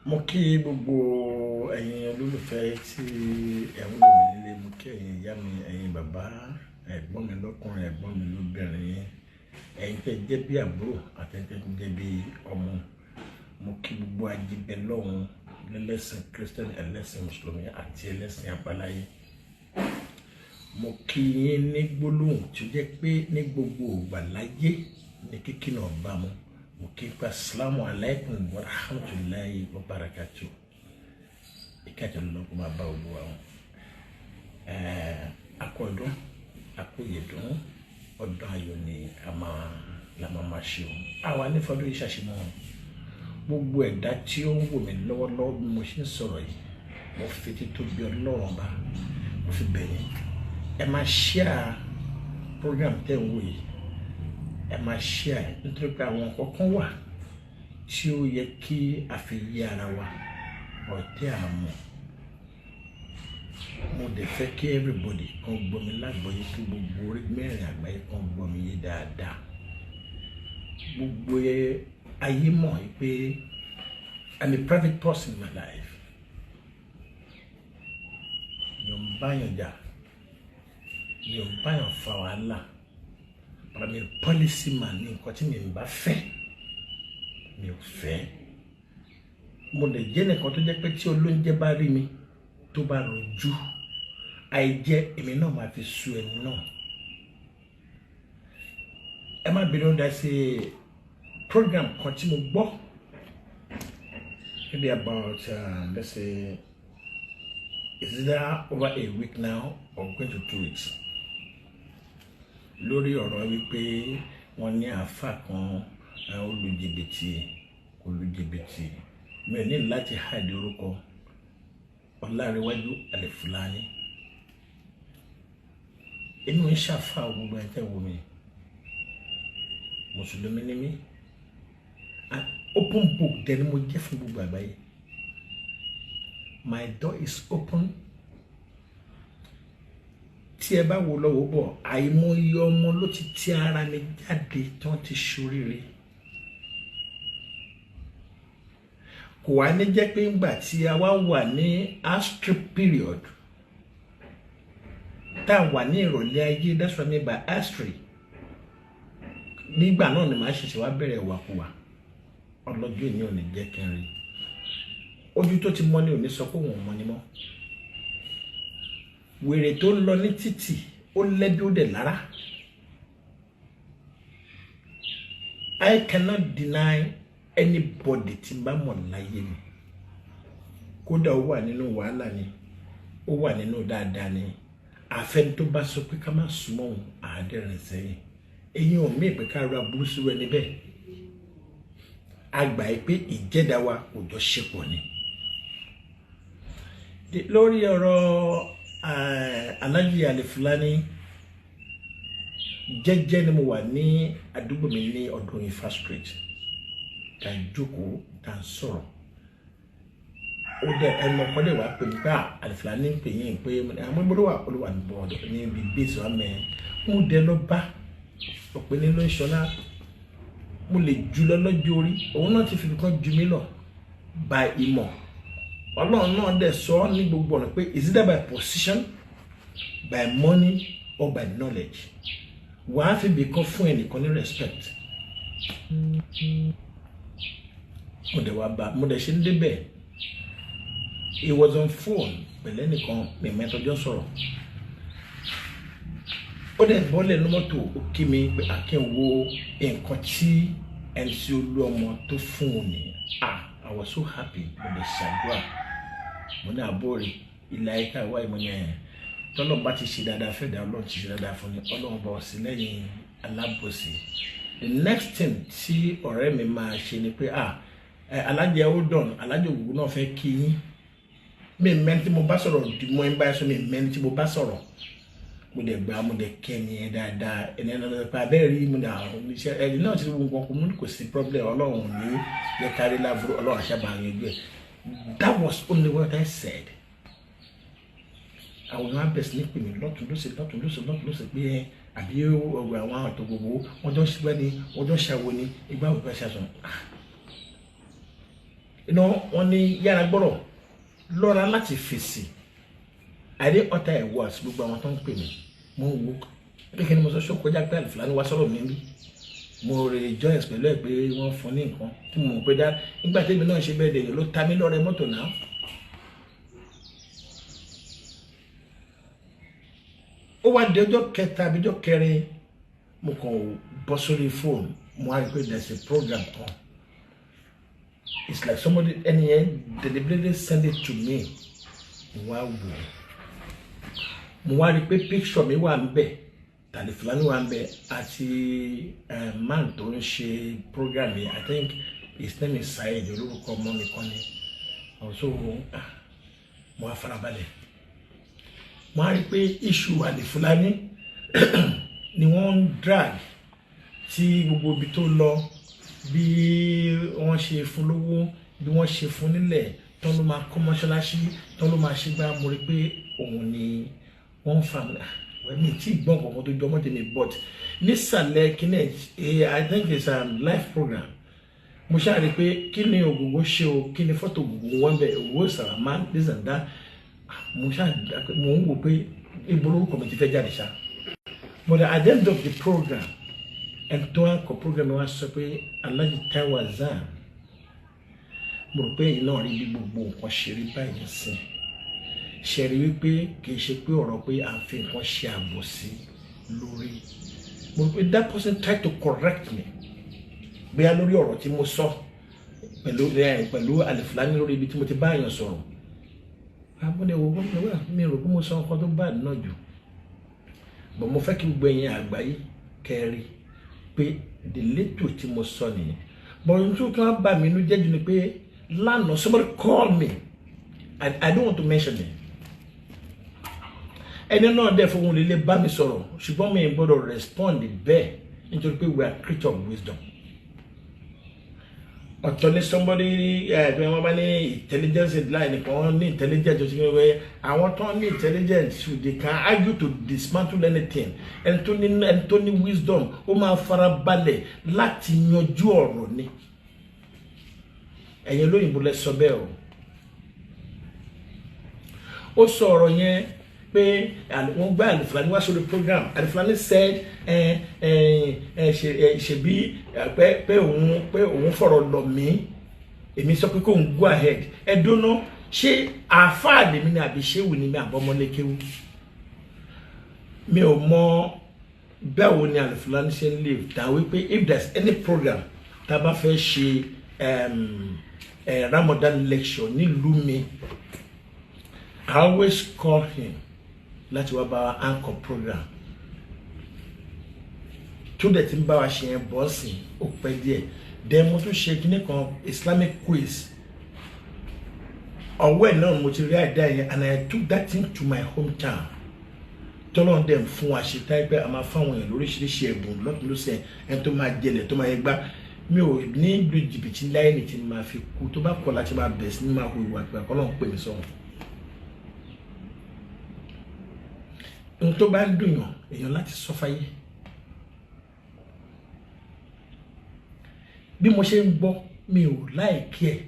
Mo kí gbogbo ẹ̀yin olólùfẹ́ tí ẹ ń wò mí nílé, mo kí ẹ̀yin ìyá mi, ẹ̀yin bàbá, ẹ̀gbọ́n mi lọ́kùnrin, ẹ̀gbọ́n mi lóbìnrin, ẹ̀yin tẹ́ jẹ́ bí àbúrò àti ẹ̀yin tẹ́ jẹ́ bí ọmọ. Mo kí gbogbo ajíbẹ lọ́hùn lẹ́lẹ́sìn Kristẹni, ẹlẹ́sìn Mùsùlùmí àti ẹlẹ́sìn àbáláyé. Mo kí yín ní gbólóhùn tí ó jẹ́ pé ní gbogbo ìgbà láyé ní kíkí náà bá mu. Mo kí pa assalamu alaikum wa rahmatullahi wa barakatuh. Ìkàjọ lọ́kùn máa bá gbogbo àwọn akọ̀dún, akóyèdún, ọdún ayọ̀ ni la máa ṣe o. Àwa ní fọdún yìí ṣàṣìmọ́ gbogbo ẹ̀dá tí ó ń wò mí lọ́wọ́lọ́wọ́ bí mo ṣe ń sọ̀rọ̀ yìí. Mo fi títóbi Ọlọ́run bá, mo fi bẹ̀ yín. Ẹ máa share program tẹ́ ń wò yìí. Ẹ máa share nítorí pé àwọn kọ̀ọ̀kan wà tí ó yẹ kí a fi yé ara wa ọ̀tẹ̀ àmọ́. Mo dẹ̀ fẹ́ kí everybody kan gbọ́ mi lágbọ́yé, kí gbogbo orí mẹ́rin àgbáyé kan gbọ́ mi yé dáadáa. Gbogbo ayé mọ̀ pé I'm a private person in my life. Mi ò ń báyàn jà, mi ò ń báyàn fa wàhálà. But I'm a policy man ní nǹkan tí mi ò bá fẹ́, mi ò fẹ́. Mo dẹ̀ jẹ́ nìkan tó jẹ́ pé tí olóúnjẹ bá rí mi tó bá rojú, àìjẹ́ èmi náà máa fi sú ẹni náà. Ẹ má bínú dá sí program kan tí mo gbọ́ maybe about let's say is there over a week now or going to 2 weeks. Lórí ọ̀rọ̀ wípé wọ́n ní àáfà kan olùjìbìtì mi ò ní láti hide orúkọ Ọlárewájú Alifulani. Èmi ò ń ṣàfà gbogbo ẹ̀ tẹ́ wò mí, Mùsùlùmí ni mí, an open book dẹ̀ ni mo jẹ́ fún gbogbo àgbáyé. My door is open. Tí ẹ bá wo lọ́wọ́ bọ̀, àìmọye ọmọ ló ti ara mi jáde tí wọ́n ti ṣoríire. Kò wá ní jẹ́ pé ńgbà tí a wá wà ní astrip period, tá a wà ní ìrọ̀lẹ́ ayé, that's what I mean by astri. Nígbà náà ni màá ṣẹ̀ṣẹ̀ wá bẹ̀rẹ̀ wàkúwà. Ọlọ́jọ́ ìní ò ní jẹ́ kí n rí. Ojú tó ti mọ́ ni ò ní sọ pé òun mọ́ ni mọ́. Wèrè tó ń lọ ní títì ó lẹ́bí ó dẹ̀ lára. I cannot deny anybody tí n bá mọ̀ láyé mi. Kódà ó wà nínú wàhálà ni, ó wà nínú dáadáa ni. Àfẹ́ni tó bá sọ pé ká má súnmọ́ òun àádẹ́rìn sẹ́yìn. Eyín ò mí pé ká ra burú sí rẹ níbẹ̀. A gbà pé ìjẹ́dá wa kò jọ ṣepọ̀ ni. Lórí ọ̀rọ̀ Alhaji Alifulani, jẹ́jẹ́ ni mo wà ní àdúgbò mi ní ọdún Ifá Street. Ta jókòó, ta ń sọ̀rọ̀. Ó dẹ̀ ẹnu ọkọ dẹ̀ wá pé bá Alifulani ń pè yín pé àwọn gbọ́dọ̀ wà olúwa ní bọ́ọ̀dọ̀ ní ibi bíìsì wa mẹ́. Mo dẹ̀ lọ bá ọ̀pẹ nínú ìṣọ́lá. Mo lè jù lọ lọ́jọ́ orí. Òun náà ti fi kan jù mí lọ by ìmọ̀. Ọlọ́run náà dẹ̀ sọ ní gbogbo ọ̀nà pé is either by position, by money or by knowledge. Wàá fi bìkan fún ẹnìkan ní respect. Mo dẹ̀ wá bá, mo dẹ̀ ṣe ń débẹ̀. He was on phone pẹ̀lú ẹnìkan mi mẹ́tọ́jọ́ sọ̀rọ̀. Ó dẹ̀ bọ́lẹ̀ ní mọ́tò ó kí mi pé àkínwó nǹkan tí ẹni tí ó lú ọmọ tó fún un ní. I was so happy. Mo dẹ̀ ṣàdúrà. Mo ní àbórí ilẹ̀ ayíká ìwá ìmọ̀ yẹn. Tọ́lọ́run bá ti ṣe dáadáa fẹ́ dá Ọlọ́run ti ṣe dáadáa fún ni. Ọlọ́run bá ọ̀sìn lẹ́yìn alábòsí. The next thing tí ọ̀rẹ́ mi máa ṣe ni pé alájẹ hold on, alájẹ ògùn náà fẹ́ kí yín. Mi mẹ́ni tí mo bá sọ̀rọ̀ dìmọ́ ẹ̀ ń báyìí sọ mi mẹ́ni tí mo bá sọ̀rọ̀. Mo dẹ̀ gbà, mo dẹ̀ kẹ́ni ẹ̀ dáadáa. Ẹni náà pa abẹ́rẹ́ rí mo dà oníṣẹ́ ẹni náà ti rí gbogbo ọkùnrin mo ní kò sí problem. Ọlọ́run ní yẹ kárí láburú, Ọlọ́run àṣàbà yẹn gbé. That was only what I said. Àwọn èèyàn bẹ̀rẹ̀ sí ní pè mí lọ́tún lósì pé àbí ọgbà àwọn àtọ̀ gbogbo wọ́n jọ ṣígbẹ́ ni wọ́n jọ ṣàwọ̀ ni ìgbà òkú ẹ̀ṣẹ̀ sọ̀rọ̀. wọ́n ní yára gbọ́rọ̀ lọ́ra láti fèsì àdé ọ̀tá ẹ̀ wọ àti gbogbo àwọn tó ń pè mí mo ń wo kékeré ni mo sọ kọjá pé Alifulany wá sọ̀rọ̀ mi bí mo rejoice pẹ̀lú ẹ̀ pé wọ́n fún ní nǹkan tí mo mọ̀ pé dá nígbà tí èmi náà ṣe bẹ́ẹ̀ dèyàn ló ta mí lọ́rẹ mọ́tò náà. Ó wá di ọjọ́ kẹta àbí ọjọ́ kẹrin mo kàn bọ́ sórí fóònù mo wá rí pé there's a program kan. It's like somebody deliberately send it to me. Mo wá rí pé picture mi wà ńbẹ̀, Alifulany wà ńbẹ̀ àti man tó ń ṣe program yìí. I think his name is Said, olórúkọ ọmọ mi kan ni. Also mo wá farabalẹ̀. Mo wá rí pé issue Alifulany ni wọ́n ń drag tí gbogbo ibi tó lọ, bí wọ́n ṣe fún lówó, bí wọ́n ṣe fún nílẹ̀, tán ló máa kọ́ mọ́ṣáláṣí, tán ló máa ṣe gbá. Mo rí pé òun ni wọ́n fà mí tí gbọ́n kankan tó jọmọ́ tèmi, but nísàlẹ̀ kíní I think it's a live program. Mo ṣáà rí pé kí ni Ògògó ṣe o, kí ni fọ́tò Ògògó wọn bẹ̀, Ògògó Sàràmà this and that. Mo ṣáà mo ń wò pé ibo lórúkọ mi ti fẹ́ jáde ṣá. But at the end of the program, ẹni tó wá kọ program wa sọ pé Alhaji Taiwo Hassan, mo rò pé èyí náà rí bí gbogbo nǹkan ṣe rí báyìí sí, ṣe rí wípé kì í ṣe pé ọ̀rọ̀ pé à ń fi nǹkan ṣe àbòsí lórí. Mo rò pé that person tried to correct me bóyá lórí ọ̀rọ̀ tí mo sọ pẹ̀lú Alifulany lórí ibi tí mo ti bá èèyàn sọ̀rọ̀. Àbúrò wo mi rò pé mo sọ nǹkan tó bá náà jù, but mo fẹ́ kí gbogbo ẹ̀yin àgbáyé kẹ́rì pé the little tí mo sọ nìyẹn. But ohun tó kàn bá mi inú jẹ́ jù ni pé lánàá somebody called me, I don't want to mention it. Ẹni náà dẹ̀ fún òun lè bá mi sọ̀rọ̀ ṣùgbọ́n mi ò gbọ́dọ̀ respond bẹ́ẹ̀ nítorí pé we are creature of wisdom. Ọ̀tọ̀ ní somebody wọ́n bá ní intelligence line nìkan, wọ́n ní intelligence oṣù kẹ́kẹ́, àwọn tó ní intelligence they can argue to dismantle anything. Ẹni tó ní wisdom ó máa fara balẹ̀ láti yanjú ọ̀rọ̀ ni. Ẹ̀yin olóyìnbó lẹ sọ bẹ́ẹ̀ o. Ó sọ ọ̀rọ̀ yẹn pé wọ́n gbé Alifulany wá sórí program. Alifulany said ṣebí pé òun fọ̀rọ̀ lọ mí, èmi sọ pé kóun go ahead. Ẹ dóná ṣé àáfàá lèmi ni àbí ṣéwù ni mi àbọ̀mọ́lékéwù? Mi ò mọ báwo ni Alifulany ṣe ń live dá wípé if there's any program tá a bá fẹ́ ṣe Ramadan lecture nílùú mi, I always call him láti wá bá anchor program. Tó dẹ̀ tí ń bá wa ṣe yẹn bọ́ọ̀sì ó pẹ́ díẹ̀. Then mo tún ṣe kíní kan Islamic quiz. Ọwọ́ ẹ̀ náà mo ti rí àìdá yẹn, and I took that thing to my hometown. Tọ́lọ́n dẹ̀ fún wa ṣe táyé pé a máa fáwọn èèyàn lóríṣiríṣi ẹ̀bùn lọ́tún lóṣẹ̀ ẹni tó máa jẹlẹ̀ tó máa yẹ gbá. Mi ò ní lu jìbìtì láyé ní tí mo máa fi kú, tó bá kọ̀ láti máa bẹ̀ sí ní máa hu ìwà ìgbà kọ́lọ́n pè mí sọ̀rọ̀. Ohun tó bá ń dùn yàn èèyàn láti sọ fáyé. Bí mo ṣe ń gbọ́ mi ò láìkí ẹ̀.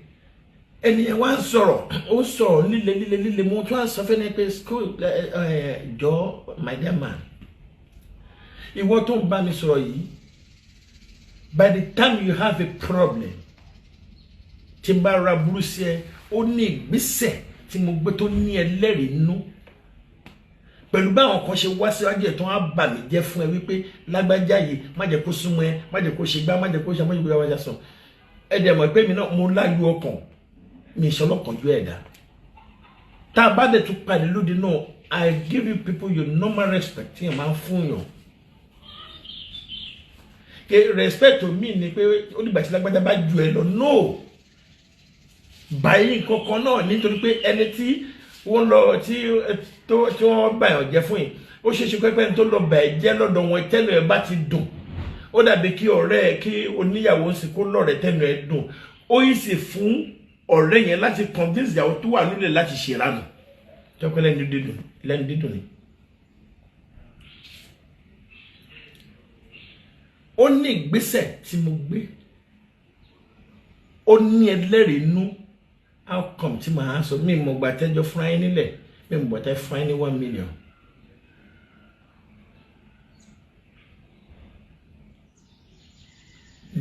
Ẹni yẹn wá ń sọ̀rọ̀, ó sọ̀rọ̀ líle mo tún á sọ fẹ́ ní pé school jọ my dear man, ìwọ tó ń bá mi sọ̀rọ̀ yìí, by the time you have a problem tí n bá ra burú sí ẹ, ó ní ìgbésẹ̀ tí mo gbé tó ní ẹlẹ́rìí nú. Pẹ̀lú báwọn kan ṣe wá síwájú ẹ̀ tó wá bà mí jẹ́ fún ẹ wípé lágbájá yìí má jẹ́ kó súnmọ́ ẹ, má jẹ́ kó ṣe gbá, má jẹ́ kó ṣe àmójúgbé wájà sọ. Ẹ dẹ̀ mọ̀ pé mi náà mo láyọ̀ ọkàn, mi ìṣọlọ́kànjú ẹ̀dá. Tá a bá dẹ̀ tún pàdé lóde náà, I give you people your normal respect tí ẹ máa ń fún yàn. Respect to me ni pé ó dìgbà tí lágbájá bá ju ẹ lọ, no. Báyìí kankan náà nítorí pé ẹni tí wọ́n lọ tí wọ́n bá yàn jẹ́ fún yìí, ó ṣe pẹ́pẹ́ tó lọ bà ẹ́ jẹ́ lọ́dọ̀ wọn tẹ́nu ẹ̀ bá ti dùn. Ó dàbí kí ọ̀rẹ́ ẹ̀ kí oníyàwó ń sìn kó lọ́rẹ̀ tẹ́nu ẹ̀ dùn. Ó yìí sì fún ọ̀rẹ́ yẹn láti convince ìyàwó tó wà nílẹ̀ láti ṣèrànù. Tọ́pẹ́ lẹ́nu dídùn ni. Ó ní ìgbésẹ̀ tí mo gbé. Ó ní ẹlẹ́rìí nú how come tí màá sọ mi mọ̀ gbà tẹ́jọ́ fún ayé nílẹ̀ mi mọ̀ gbà tẹ́ fún ayé ní 1 million.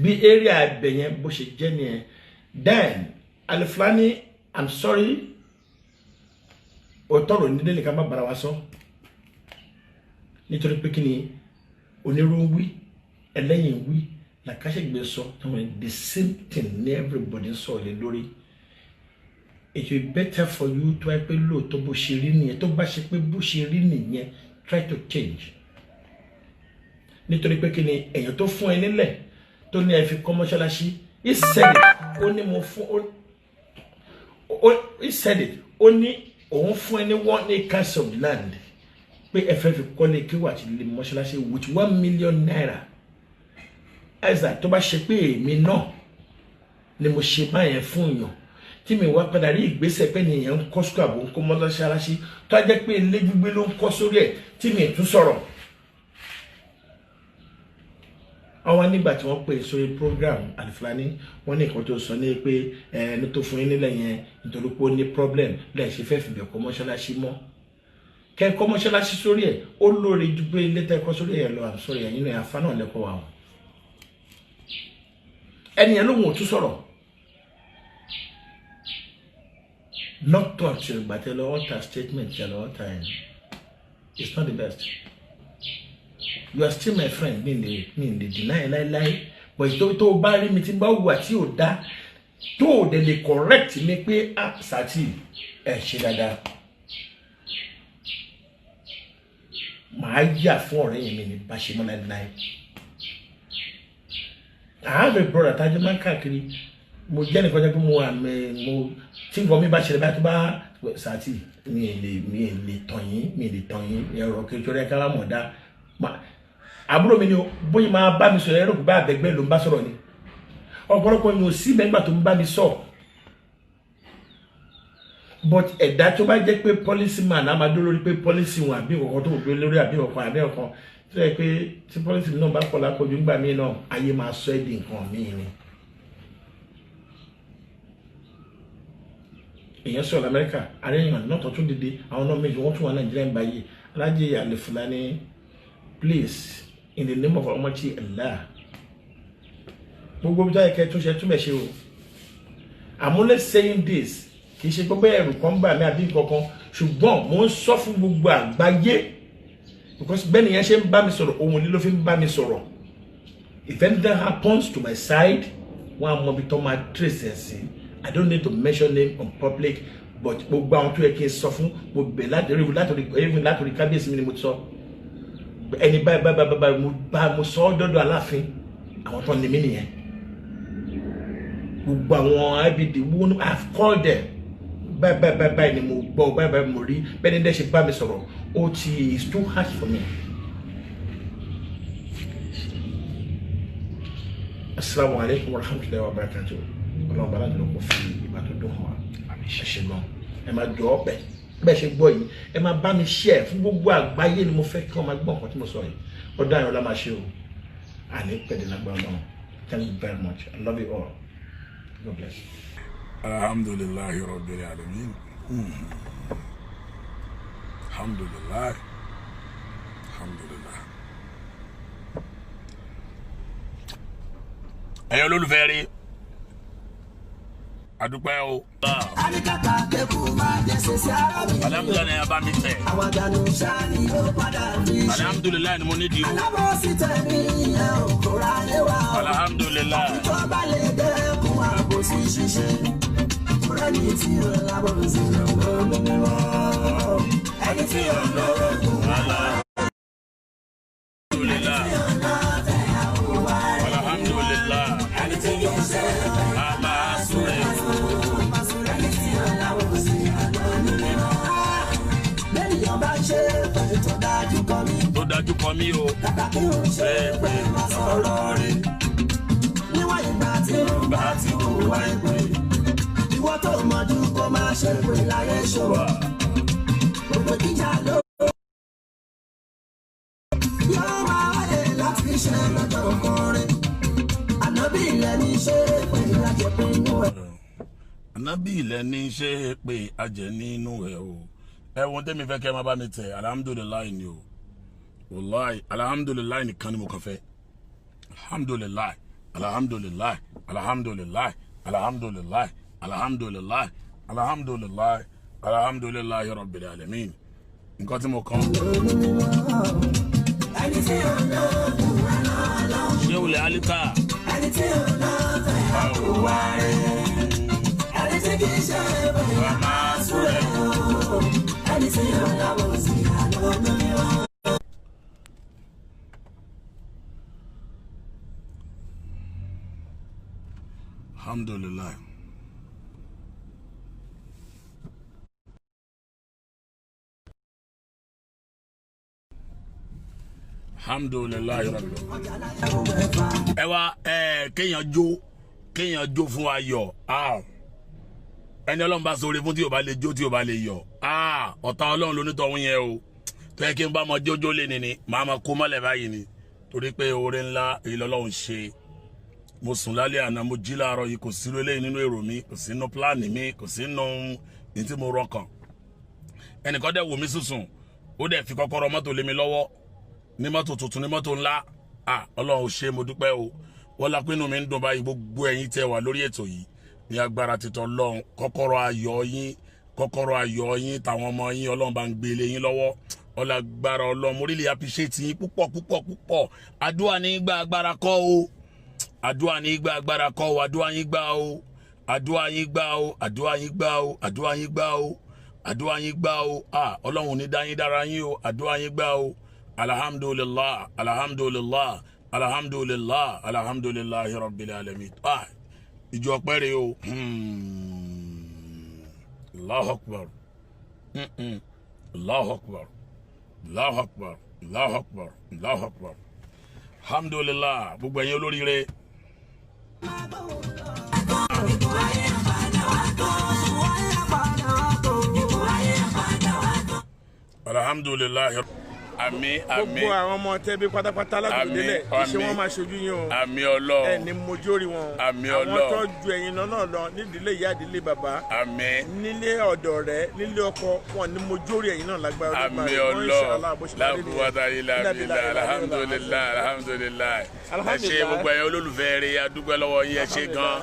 Bí area ibẹ̀ yẹn bó ṣe jẹ́ nìyẹn. Then Alifulany, I'm sorry, ọ̀tọ̀rọ̀ nílé nìkan má bára wa sọ nítorí pé kí ni onírú wí ẹlẹ́yìn wí làkàṣègbè sọ the same thing ní everybody sọ lé lórí. It will be better for you to ẹ pé lóòótọ́ bó ṣe rí nìyẹn tó bá ṣe pé bó ṣe rí nìyẹn try to change. Nítorí pé kí ni èèyàn tó fún ẹ nílẹ̀ tó ní ẹ fi kọ́ mọ́ṣáláṣí he said it ó ní mo fún he said it ó ní òun fún ẹ ní 1 acre of land pé ẹ fẹ́ fi kọ́lé kí wà á ti lè mọ́ṣáláṣí with 1 million naira. Ẹ̀sà tó bá ṣe pé èmi náà ni mo ṣe báyẹn fún yàn tí mi wá padà rí ìgbésẹ̀ pé nìyẹn ń kọ́ sùkú àbò ń kọ́ mọ́ṣáláṣí tó á jẹ́ pé ilé gbígbé ló ń kọ́ sórí ẹ̀ tí mi tún sọ̀rọ̀. Àwọn nígbà tí wọ́n pè sórí program Alifulany wọ́n ní nǹkan tó sọ ní pé ẹni tó fún yín nílẹ̀ yẹn nítorí pé ó ní problem lẹ́yìn ṣe fẹ́ fi bẹ̀ kọ́ mọ́ṣáláṣí mọ́. Kẹ́ kọ́ mọ́ṣáláṣí sórí ẹ̀ ó lóore ju pé ilé tẹ́ kọ́ sórí ẹ̀ lọ àbúsọ̀rọ̀ ẹ̀yìn náà àfa náà lẹ́kọ̀ọ́ wa. Ẹni yẹn lóhun ò tún sọ̀rọ̀. Not touch but tell alter statement tell alter. It's not the best. You are still my friend, me in the deny lie, but to bury me timba what you da to they correct me pé sati ṣe dáadáa. Màá yà fún ọ̀rẹ́ mi ní bá ṣe mọ́ láíláí. I have a brother tájọ́ máa ń káàkiri mo jẹ́ nìkan jẹ́ pé mo wà mo tí nǹkan mi bá ṣẹlẹ̀ bá tó bá sati mi lè tàn yín ẹ̀rọ kejì rẹ̀ kára mọ̀ dá àbúrò mi ni bóyá máa bá mi sọ̀rọ̀ ẹ̀rọ kò bá àbẹ̀gbẹ́ ló ń bá sọ̀rọ̀ ni ọ̀pọ̀lọpọ̀ mi ò sí mẹ́gbà tó ń bá mi sọ but ẹ̀dá tó bá jẹ́ pé policy man á máa dúró lórí pé policy wọn àbí ọ̀kan tó gbé lórí àbí ọ̀kan tó yẹ pé tí policy náà bá kọ̀ lápọ̀jù ńgbà míì náà ayé máa sọ ẹ́ di nǹkan míì ni. Èèyàn sọ̀rọ̀ Amẹ́ríkà àríyàn náà tó tún dìde àwọn náà méjì wọ́n tún wà Nàìjíríà ń báyìí Alhaji Alifulany please in the name of Almighty Allah gbogbo bí táyà kẹ́ tún ṣe túnbẹ̀ ṣe o. I'm only saying this kì í ṣe gbogbo ẹ̀rù kan gbà mí àbí kankan ṣùgbọ́n mo ń sọ fún gbogbo àgbáyé because bẹ́ẹ̀ni yẹn ṣe ń bá mi sọ̀rọ̀ ohun lílo fi ń bá mi sọ̀rọ̀ if anything happens to my side wọ́n á mọ ibi tó máa trace ẹ̀ sí. I don't need to mention name on public but gbogbo àwọn tó yẹ kí n sọ fún mo bẹ̀ látòrí kábíyèsí mi ni mo sọ ẹni báyìí mo sọ ọ́ dọ́dọ̀ Aláàfin àwọn tó ní mí nìyẹn gbogbo àwọn IBD wọ́n I've called them báyìí ni mo gbọ́ báyìí mo rí bẹ́ẹ̀ ni dẹ́ ṣe bá mi sọ̀rọ̀ ó ti is too harsh for me. Assalamu alaikum warahmatullahi wabarakatuh. Ọlọ́run bàlá jùlọ kò fi ìgbà tó dùn wá ṣe gan ẹ máa jọ ọbẹ bẹ́ẹ̀ ṣe gbọ́ yìí ẹ máa bá mi share fún gbogbo àgbáyé ni mo fẹ́ kí wọ́n máa gbọ́ nǹkan tí mo sọ yìí ọdún ayọ̀ la máa ṣe o àní pẹ̀lú lágbára náà. Thank you very much. I love you all. God bless. Alhamdulillahi rabbil alamin. Alhamdulillah. Ẹ̀yin olólùfẹ́ rí adúpẹ́ o. Alhamdulilayi abá mi tẹ̀. Alhamdulilayi ni mo ní di o. Alhamdulilayi. Tó dájú kọ mí o. Pé sọ̀rọ̀ rẹ̀. Níwọ̀n ìgbà tí ó bá ti hùwà ìpè. Ìwọ tó mọ̀jú kó máa ṣe pé láyé ṣòwò. Gbogbo ìjà ló. Yóò máa wáyé láti ṣe lọ́jọ́ ọkùnrin. Ànábì ilẹ̀ ní ṣe pé láti pinnu ẹ̀. ànábì ilẹ̀ ní ṣe é pé ajẹ́ nínú ẹ̀ o ẹ̀wọ̀n tẹ́mi fẹ́ kẹ́ máa bá mi tẹ̀ alhamdulilayi ni o wàláì alhamdulilayi nìkan ni mo kàn fẹ́ alhamdulilayi alhamdulilayi alhamdulilayi alhamdulilayi alhamdulilayi alhamdulilayi alhamdulilayi rabbil alamin nǹkan tí mo kàn. ṣé o lè alita. ẹni tí o lọ fẹ́ àkúwá rẹ̀ ẹni tí kì í ṣe bóyá máa súrẹ̀ o ẹni tí o lọ́wọ́ sí àlọ́ lórí wọn. alhamdulillah. alhamdulillah ẹ wá kéèyàn jó fún ayọ̀ ẹni Ọlọ́run bá sọ̀rọ̀ fún tí o bá lè jó tí o bá lè yọ̀ ọ̀tá Ọlọ́run lónítọ̀hún yẹn o tó yẹ kí n bá mọ jójó lé ni màá ma kó mọ́lẹ̀ báyìí ni torí pé oore ńlá èyí lọ́lọ́run ṣe mo sùn lálẹ́ àná mo jí láàárọ̀ yìí kò sí lélẹ́yìn nínú èrò mi kò sí nínú pílánì mi kò sí nínú ní tí mo rọkàn ẹnìkan dẹ̀ wò mí sùsùn ó dẹ̀ fi kọ́kọ́rọ́ mọ́tò lé mi lọ́wọ́ ní mọ́tò tuntun ní mọ́tò ńlá Ọlọ́run ṣe mo dúpẹ́ o wọ́n la pinnu mi ń dùn báyìí gbogbo ẹ̀yin tẹ́ wà lórí ètò yìí ní agbára títọ́ Ọlọ́run kọ́kọ́rọ́ ayọ̀ yín táwọn ọmọ yín Ọlọ́run bá ń gbé lé yín lọ́wọ́ ọlágbára Ọlọ́run mo really appreciate yín púpọ̀ àdúrà ní gba agbára kọ́ o àdúrà ní gba agbára kọ́ o àdúrà yín gbà o àdúrà yín gbà o àdúrà yín gbà o àdúrà yín gbà o àdúrà yín gbà o Ọlọ́run ní dá yín dára yín o àdúrà yín gbà o alhamdulillah alhamdulillah alhamdulillah alhamdulillahi rabbil alamin ìjọ pẹ́rẹ́ o Allahu akbar Allahu akbar Allahu akbar Allahu akbar Allahu akbar alhamdulillah gbogbo ẹ̀yin olóríire. alhamdulillah àmín àmín gbogbo àwọn ọmọ tẹbi pátápátá látòdélẹ̀ ṣé wọ́n máa ṣojú yín o àmín Ọlọ́run ẹni mojórí wọn àmín Ọlọ́run àwọn tó ju ẹ̀yin náà lọ nídìílé ìyá ìdílé bàbá àmín nílé ọ̀dọ̀ rẹ̀ nílé ọkọ wọn ni mojórí ẹ̀yin náà lágbára àmín Ọlọ́run lábúwátá ilá bílá alhamdulillah alhamdulillah ẹ ṣé gbogbo ẹ̀yin olólùfẹ́ rẹ̀ adúpẹ́ lọ́wọ́ yín ẹ ṣé gan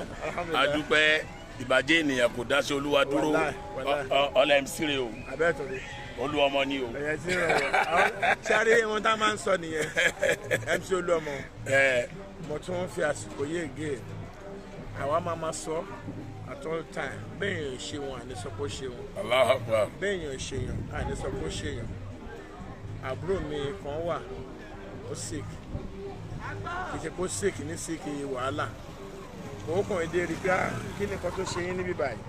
adúpẹ́ ìbàjẹ́ ènìyàn kò dá sí Olúwa dúró ọlẹ́mísírè o Olúọmọ ni o. sáré wọn tá a máa ń sọ nìyẹn MC Olúọmọ mo tún fi àsìkò yé gé àwa máa ma sọ at all time bẹ́ẹ̀ yẹn ṣe wọn àní sọ pé ó ṣe wọn. Allahu Akbar. bẹ́ẹ̀ yẹn ṣe yàn àní sọ pé ó ṣe yàn. àbúrò mi kan wà ó sick kì í ṣe pé ó sick ní sick wàhálà òun kàn èdè rí gbá kí ni nǹkan tó ṣe yín níbí báyìí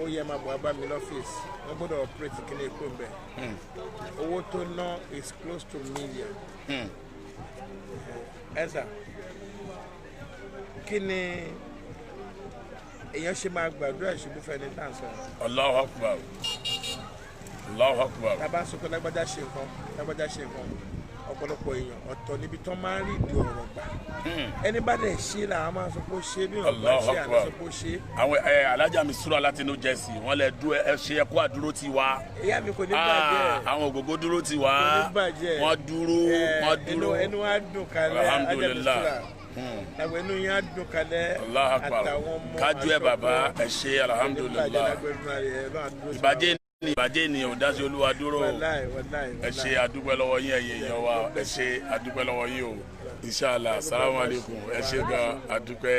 ó yẹ máa bọ̀ wá bá mi lọ́fíìsì wọ́n gbọ́dọ̀ operate kí ni èkó ń bẹ̀ owó tó ná is close to million. ẹ̀sà kí ni èèyàn ṣe máa gbàdúrà ìṣubú fẹ́ni tá à ń sọ. Allahu Akbar Allahu Akbar. tá a bá sọ pé lágbájá ṣe nǹkan ọ̀pọ̀lọpọ̀ èèyàn ọ̀tọ̀ níbi tán máa ń rí ìdí ọ̀rọ̀ gbà ẹni bá dẹ̀ ṣe làwọn máa sọ pé ó ṣe bí wọn bá ṣe àná sọ pé ó ṣe. àwọn alájà mi súra láti New Jersey wọn lè dúró ẹ ṣe ẹkọ àdúró ti wá. ìyá mi kò ní bàjẹ́. àwọn ògógó dúró ti wá wọn dúró ẹnu wa dùn kalẹ̀ alhamdulillah àgbẹ̀ inú yẹn á dùn kalẹ̀ àtàwọn ọmọ kájú ẹ bàbá ẹ ṣe alhamdulillah ìbàjẹ́ ènìyàn ò dáṣe Olúwa dúró ẹ ṣe àdúpẹ́ lọ́wọ́ yín ẹ̀yẹ èèyàn wa ẹ ṣe àdúpẹ́ lọ́wọ́ yín o inshallah salamu alaikum ẹ ṣe gan àdúpẹ́.